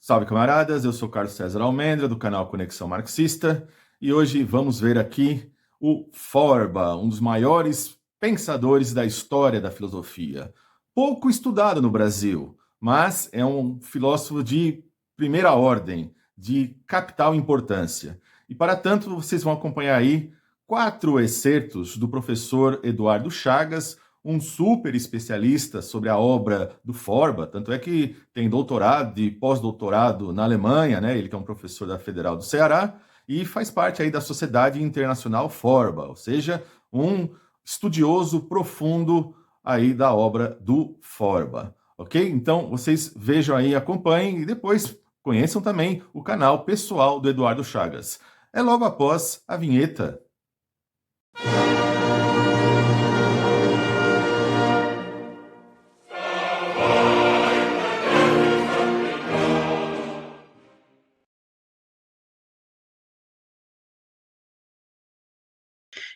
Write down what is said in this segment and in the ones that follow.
Salve, camaradas! Eu sou Carlos César Almendra, do canal Conexão Marxista, e hoje vamos ver aqui o Feuerbach, um dos maiores pensadores da história da filosofia. Pouco estudado no Brasil, mas é um filósofo de primeira ordem, de capital importância. E para tanto, vocês vão acompanhar aí 4 excertos do professor Eduardo Chagas, um super especialista sobre a obra do Feuerbach, tanto é que tem doutorado e pós-doutorado na Alemanha, né? Ele que é um professor da Federal do Ceará e faz parte aí da Sociedade Internacional Feuerbach, ou seja, um estudioso profundo aí da obra do Feuerbach, ok? Então, vocês vejam aí, acompanhem e depois conheçam também o canal pessoal do Eduardo Chagas. É logo após a vinheta.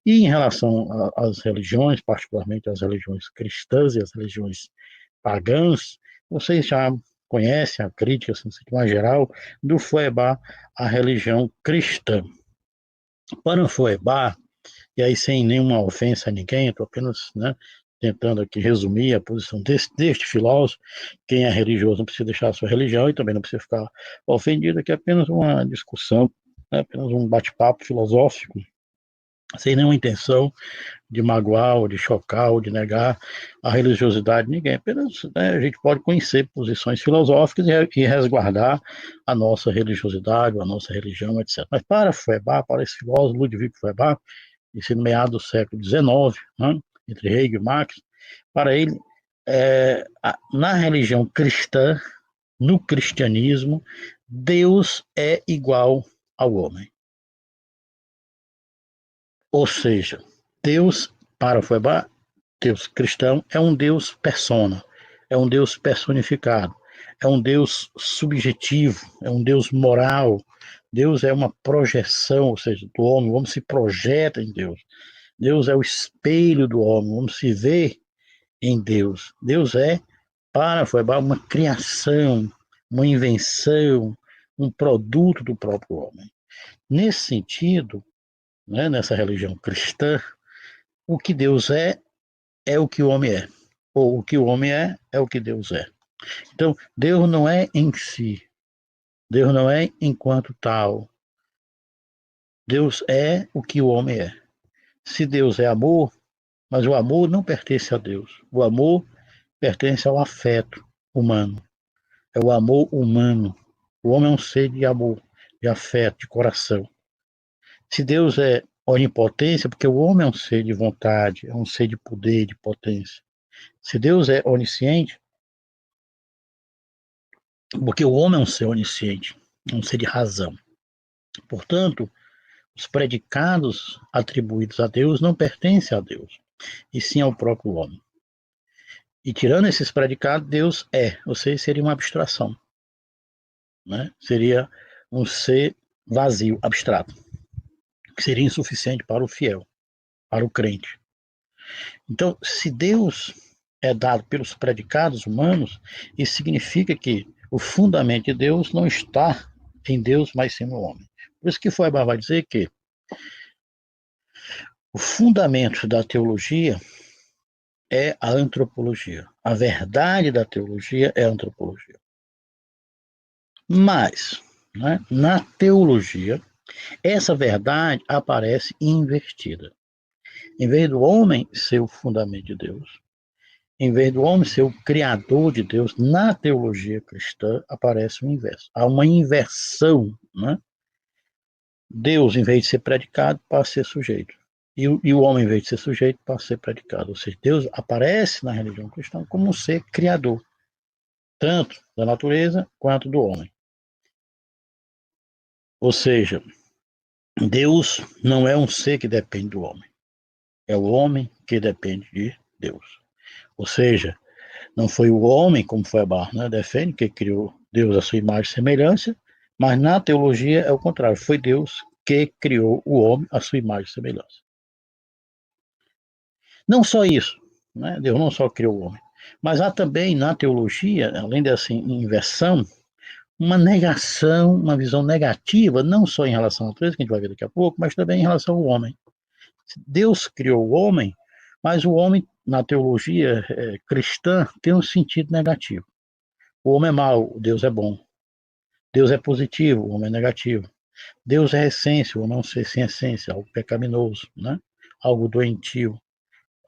E em relação às religiões, particularmente as religiões cristãs e as religiões pagãs, vocês já conhecem a crítica, assim, de uma geral, do Feuerbach à religião cristã. Para o Feuerbach, e aí sem nenhuma ofensa a ninguém, estou apenas tentando aqui resumir a posição deste filósofo. Quem é religioso não precisa deixar a sua religião e também não precisa ficar ofendido, aqui é apenas uma discussão, apenas um bate-papo filosófico, sem nenhuma intenção de magoar, ou de chocar, ou de negar a religiosidade de ninguém. Apenas a gente pode conhecer posições filosóficas e resguardar a nossa religiosidade, a nossa religião, etc. Mas para Feuerbach, para esse filósofo Ludwig Feuerbach, esse meado do século XIX, entre Hegel e Marx, para ele, na religião cristã, no cristianismo, Deus é igual ao homem. Ou seja, Deus, para o Feuerbach, Deus cristão, é um Deus persona, é um Deus personificado, é um Deus subjetivo, é um Deus moral. Deus é uma projeção, ou seja, do homem, o homem se projeta em Deus. Deus é o espelho do homem, o homem se vê em Deus. Deus é, para Feuerbach, uma criação, uma invenção, um produto do próprio homem. Nesse sentido, nessa religião cristã, o que Deus é o que o homem é. Ou o que o homem é o que Deus é. Então, Deus não é em si. Deus não é enquanto tal. Deus é o que o homem é. Se Deus é amor, mas o amor não pertence a Deus. O amor pertence ao afeto humano. É o amor humano. O homem é um ser de amor, de afeto, de coração. Se Deus é onipotência, porque o homem é um ser de vontade, é um ser de poder, de potência. Se Deus é onisciente, porque o homem é um ser onisciente, é um ser de razão. Portanto, os predicados atribuídos a Deus não pertencem a Deus, e sim ao próprio homem. E tirando esses predicados, Deus é, ou seja, seria uma abstração. Seria um ser vazio, abstrato, que seria insuficiente para o fiel, para o crente. Então, se Deus é dado pelos predicados humanos, isso significa que o fundamento de Deus não está em Deus, mas sim no homem. Por isso que Feuerbach vai dizer que o fundamento da teologia é a antropologia. A verdade da teologia é a antropologia. Mas, na teologia, essa verdade aparece invertida. Em vez do homem ser o fundamento de Deus, em vez do homem ser o criador de Deus, na teologia cristã aparece o inverso. Há uma inversão, Deus, em vez de ser predicado, passa a ser sujeito. E o homem, em vez de ser sujeito, passa a ser predicado. Ou seja, Deus aparece na religião cristã como um ser criador, tanto da natureza quanto do homem. Ou seja, Deus não é um ser que depende do homem. É o homem que depende de Deus. Ou seja, não foi o homem, como Feuerbach defende, que criou Deus à sua imagem e semelhança, mas na teologia é o contrário. Foi Deus que criou o homem à sua imagem e semelhança. Não só isso, Deus não só criou o homem, mas há também na teologia, além dessa inversão, uma negação, uma visão negativa, não só em relação à natureza, que a gente vai ver daqui a pouco, mas também em relação ao homem. Deus criou o homem, mas o homem, na teologia cristã, tem um sentido negativo. O homem é mau, Deus é bom. Deus é positivo, o homem é negativo. Deus é essência, o homem é um ser sem essência, algo pecaminoso, né? Algo doentio.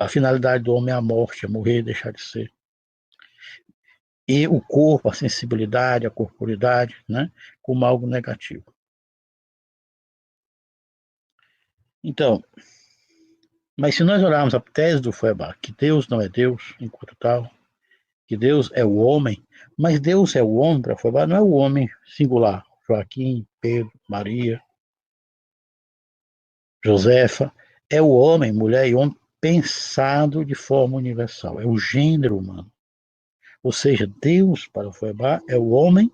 A finalidade do homem é a morte, é morrer e deixar de ser. E o corpo, a sensibilidade, a corporidade, né? Como algo negativo. Então, mas se nós olharmos a tese do Feuerbach, que Deus não é Deus, enquanto tal, que Deus é o homem, mas Deus é o homem para Feuerbach, não é o homem singular, Joaquim, Pedro, Maria, Josefa, é o homem, mulher e homem pensado de forma universal, é o gênero humano. Ou seja, Deus, para Feuerbach, é o homem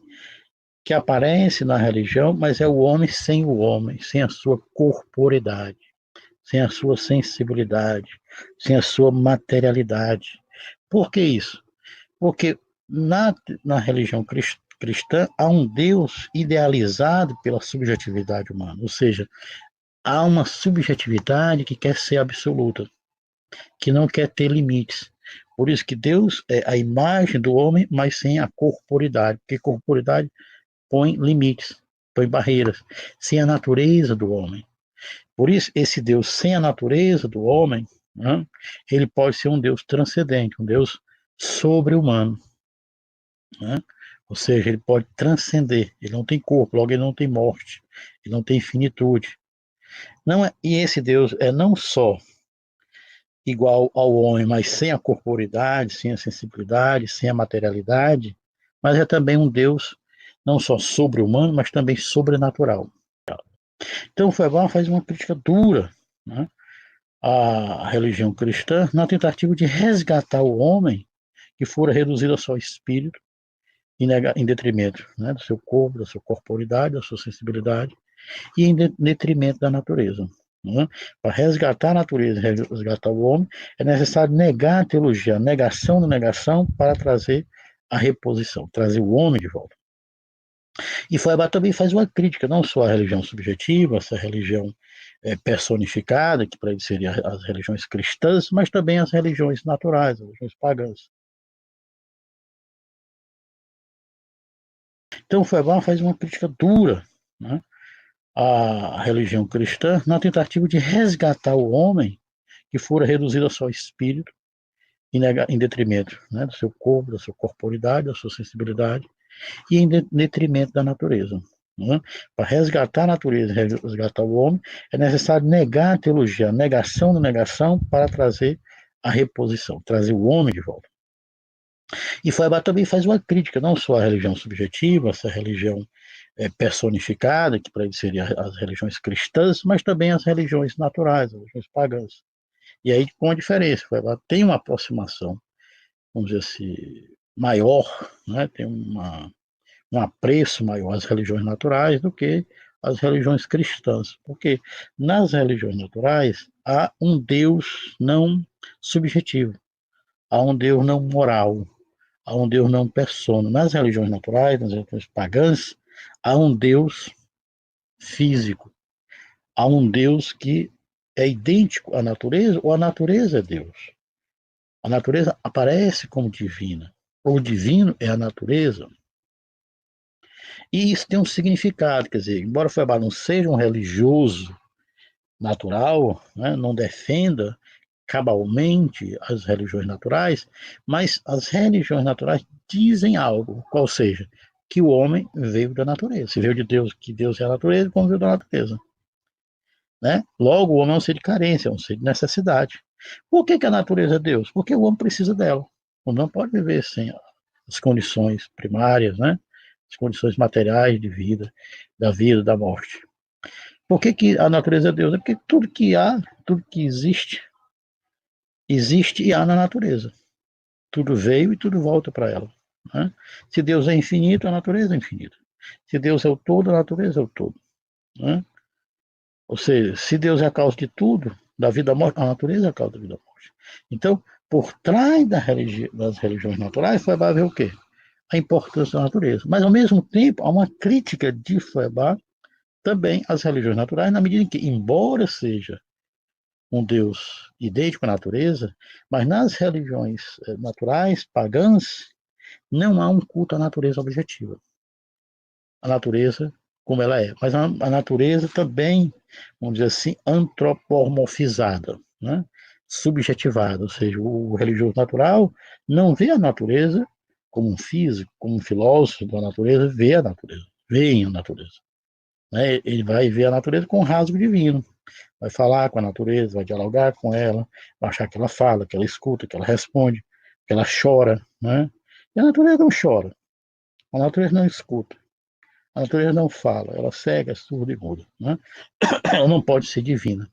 que aparece na religião, mas é o homem sem o homem, sem a sua corporeidade, sem a sua sensibilidade, sem a sua materialidade. Por que isso? Porque na religião cristã há um Deus idealizado pela subjetividade humana, ou seja, há uma subjetividade que quer ser absoluta, que não quer ter limites. Por isso que Deus é a imagem do homem, mas sem a corporidade, porque corporidade põe limites, põe barreiras, sem a natureza do homem. Por isso, esse Deus sem a natureza do homem, né, ele pode ser um Deus transcendente, um Deus sobre-humano. Né? Ou seja, ele pode transcender, ele não tem corpo, logo ele não tem morte, ele não tem finitude. Não é, e esse Deus é não só igual ao homem, mas sem a corporidade, sem a sensibilidade, sem a materialidade, mas é também um Deus não só sobre-humano, mas também sobrenatural. Então, o Feuerbach faz uma crítica dura, né, à religião cristã na tentativa de resgatar o homem que fora reduzido a só espírito em detrimento, né, do seu corpo, da sua corporidade, da sua sensibilidade e em detrimento da natureza. Né? Para resgatar a natureza, resgatar o homem, é necessário negar a teologia, a negação da negação para trazer a reposição, trazer o homem de volta. E Feuerbach também faz uma crítica, não só à religião subjetiva, essa religião personificada, que para ele seria as religiões cristãs, mas também as religiões naturais, as religiões pagãs. Então Feuerbach faz uma crítica dura, né, à religião cristã na tentativa de resgatar o homem que fora reduzido a só espírito em detrimento, né, do seu corpo, da sua corporidade, da sua sensibilidade e em detrimento da natureza. Né? Para resgatar a natureza, resgatar o homem, é necessário negar a teologia, a negação da negação para trazer a reposição, trazer o homem de volta. E Feuerbach também faz uma crítica, não só à religião subjetiva, essa religião personificada, que para ele seria as religiões cristãs, mas também as religiões naturais, as religiões pagãs. E aí, com a diferença, Feuerbach tem uma aproximação, vamos dizer assim, maior, né? Tem um apreço maior às religiões naturais do que às religiões cristãs, porque nas religiões naturais há um Deus não subjetivo, há um Deus não moral, há um Deus não persona. Nas religiões naturais, nas religiões pagãs, há um Deus físico, há um Deus que é idêntico à natureza, ou a natureza é Deus. A natureza aparece como divina. O divino é a natureza. E isso tem um significado, quer dizer, embora o Feuerbach não seja um religioso natural, né, não defenda cabalmente as religiões naturais, mas as religiões naturais dizem algo, qual seja, que o homem veio da natureza. Se veio de Deus, que Deus é a natureza, como veio da natureza. Né? Logo, o homem é um ser de carência, é um ser de necessidade. Por que a natureza é Deus? Porque o homem precisa dela. O homem não pode viver sem as condições primárias, né? As condições materiais de vida, da vida, da morte. Por que a natureza é Deus? É porque tudo que há, tudo que existe, existe e há na natureza. Tudo veio e tudo volta para ela. Né? Se Deus é infinito, a natureza é infinita. Se Deus é o todo, a natureza é o todo. Né? Ou seja, se Deus é a causa de tudo, da vida à morte, a natureza é a causa da vida à morte. Então, por trás das religiões naturais, vai haver o quê? a importância da natureza. Mas, ao mesmo tempo, há uma crítica de Feuerbach também às religiões naturais, na medida em que, embora seja um Deus idêntico à natureza, mas nas religiões naturais, pagãs, não há um culto à natureza objetiva. A natureza como ela é. Mas a natureza também, vamos dizer assim, antropomorfizada, né? Subjetivada, ou seja, o religioso natural não vê a natureza como um físico, como um filósofo da natureza, vê a natureza, vê a natureza. Né? Ele vai ver a natureza com um rasgo divino, vai falar com a natureza, vai dialogar com ela, vai achar que ela fala, que ela escuta, que ela responde, que ela chora. Né? E a natureza não chora, a natureza não escuta. A natureza não fala, ela cega, surda e muda. Né? Ela não pode ser divina.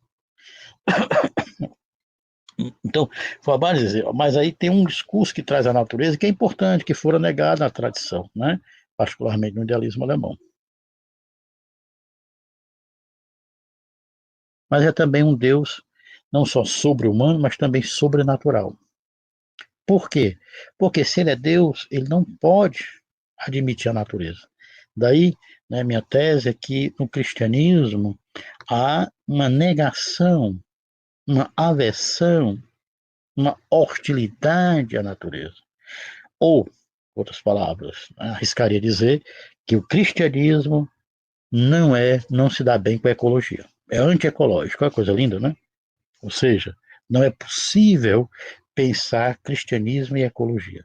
Então, Feuerbach dizer, mas aí tem um discurso que traz a natureza que é importante, que fora negado na tradição, né? Particularmente no idealismo alemão. Mas é também um Deus não só sobre-humano, mas também sobrenatural. Por quê? Porque se ele é Deus, ele não pode admitir a natureza. Daí, né, minha tese é que no cristianismo há uma negação, uma aversão, uma hostilidade à natureza. Ou, outras palavras, arriscaria dizer que o cristianismo não se dá bem com a ecologia. É antiecológico, é uma coisa linda, né? Ou seja, não é possível pensar cristianismo e ecologia.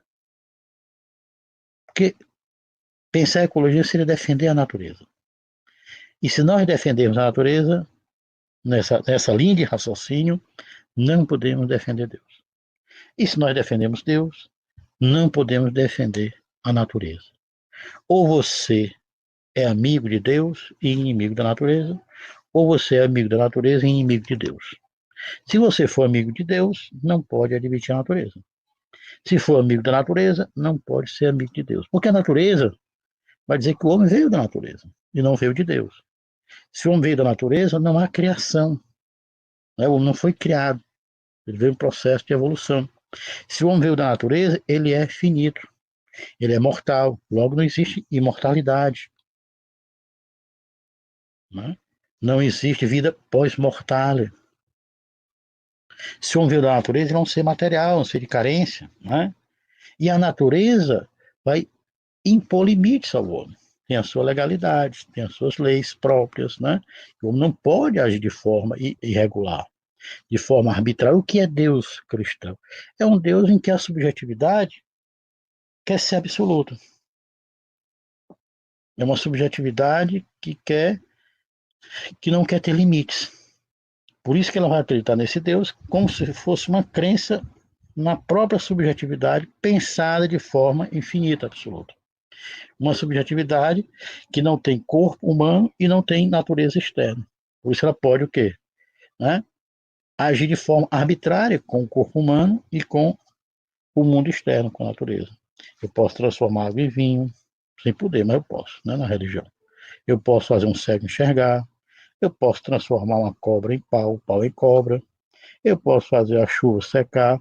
Porque pensar ecologia seria defender a natureza. E se nós defendermos a natureza, nessa linha de raciocínio, não podemos defender Deus. E se nós defendemos Deus, não podemos defender a natureza. Ou você é amigo de Deus e inimigo da natureza, ou você é amigo da natureza e inimigo de Deus. Se você for amigo de Deus, não pode admitir a natureza. Se for amigo da natureza, não pode ser amigo de Deus. Porque a natureza vai dizer que o homem veio da natureza e não veio de Deus. Se o homem veio da natureza, não há criação. Né? O homem não foi criado. Ele veio em um processo de evolução. Se o homem veio da natureza, ele é finito. Ele é mortal. Logo, não existe imortalidade. Né? Não existe vida pós-mortal. Se o homem veio da natureza, ele é um ser material, um ser de carência. Né? E a natureza vai impor limites ao homem. Tem a sua legalidade, tem as suas leis próprias. Né? O homem não pode agir de forma irregular, de forma arbitrária. O que é Deus cristão? É um Deus em que a subjetividade quer ser absoluta. É uma subjetividade que não quer ter limites. Por isso que ela vai acreditar nesse Deus como se fosse uma crença na própria subjetividade pensada de forma infinita, absoluta. Uma subjetividade que não tem corpo humano e não tem natureza externa. Por isso ela pode o quê? Né? Agir de forma arbitrária com o corpo humano e com o mundo externo, com a natureza. Eu posso transformar água em vinho, sem poder, mas eu posso, né, na religião. Eu posso fazer um cego enxergar, eu posso transformar uma cobra em pau, pau em cobra, eu posso fazer a chuva secar,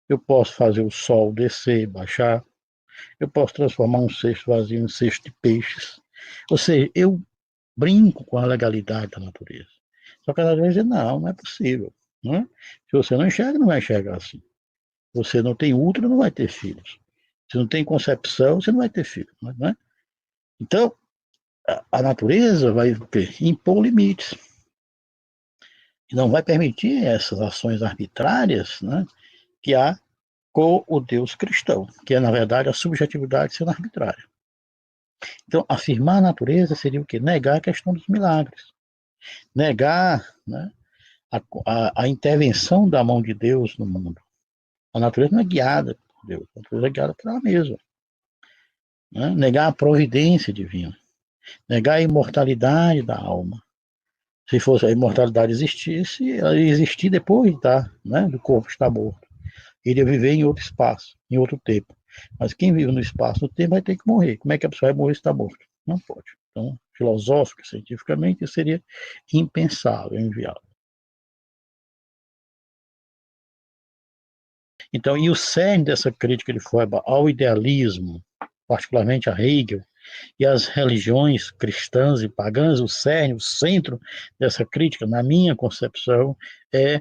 eu posso fazer o sol descer e baixar, eu posso transformar um cesto vazio em um cesto de peixes. Ou seja, eu brinco com a legalidade da natureza. Só que a natureza diz, não é possível. Né? Se você não enxerga, não vai enxergar assim. Se você não tem útero, não vai ter filhos. Se não tem concepção, você não vai ter filho. Né? Então, a natureza vai impor limites. E não vai permitir essas ações arbitrárias, né, que há com o Deus cristão, que é, na verdade, a subjetividade sendo arbitrária. Então, afirmar a natureza seria o quê? Negar a questão dos milagres. Negar, né, a intervenção da mão de Deus no mundo. A natureza não é guiada por Deus, a natureza é guiada por ela mesma. Né? Negar a providência divina. Negar a imortalidade da alma. Se fosse a imortalidade existisse, ela ia existir depois né, do corpo estar morto. Ele ia viver em outro espaço, em outro tempo. Mas quem vive no espaço, no tempo, vai ter que morrer. Como é que a pessoa vai morrer se está morto? Não pode. Então, filosófico, cientificamente, isso seria impensável, inviável. Então, e o cerne dessa crítica de Feuerbach ao idealismo, particularmente a Hegel, e as religiões cristãs e pagãs, o cerne, o centro dessa crítica, na minha concepção, é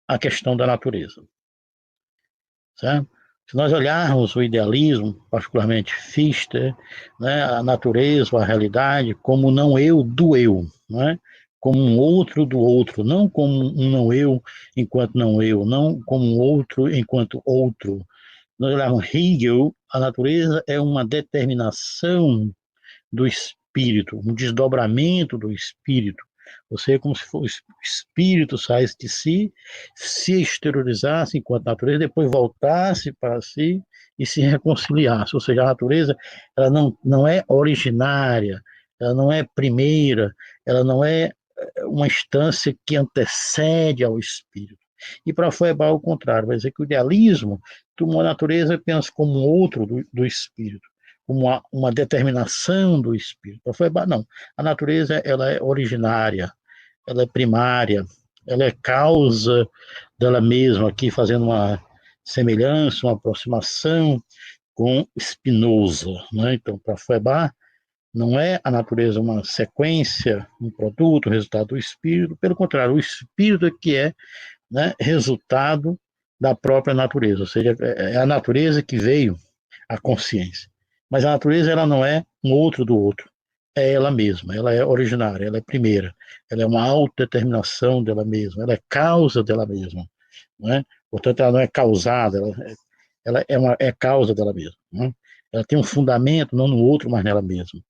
a questão da natureza. Certo? Se nós olharmos o idealismo, particularmente Fichte, né, a natureza, a realidade, como não eu do eu, né, como um outro do outro, não como um não eu enquanto não eu, não como um outro enquanto outro. Nós olharmos Hegel, a natureza é uma determinação do espírito, um desdobramento do espírito. Você é como se o espírito saísse de si, se exteriorizasse enquanto natureza, depois voltasse para si e se reconciliasse. Ou seja, a natureza ela não é originária, ela não é primeira, ela não é uma instância que antecede ao espírito. E para Feuerbach, ao contrário, vai dizer que o idealismo tomou a natureza apenas como um outro do espírito, como uma determinação do espírito. Para Feuerbach, não. A natureza ela é originária, ela é primária, ela é causa dela mesma, aqui fazendo uma semelhança, uma aproximação com Spinoza. Né? Então, para Feuerbach, não é a natureza uma sequência, um produto, um resultado do espírito, pelo contrário, o espírito é que é, né, resultado da própria natureza, ou seja, é a natureza que veio à consciência. Mas a natureza ela não é um outro do outro, é ela mesma, ela é originária, ela é primeira, ela é uma autodeterminação dela mesma, ela é causa dela mesma, não é? Portanto, ela não é causada, ela é causa dela mesma, não é? Ela tem um fundamento não no outro, mas nela mesma.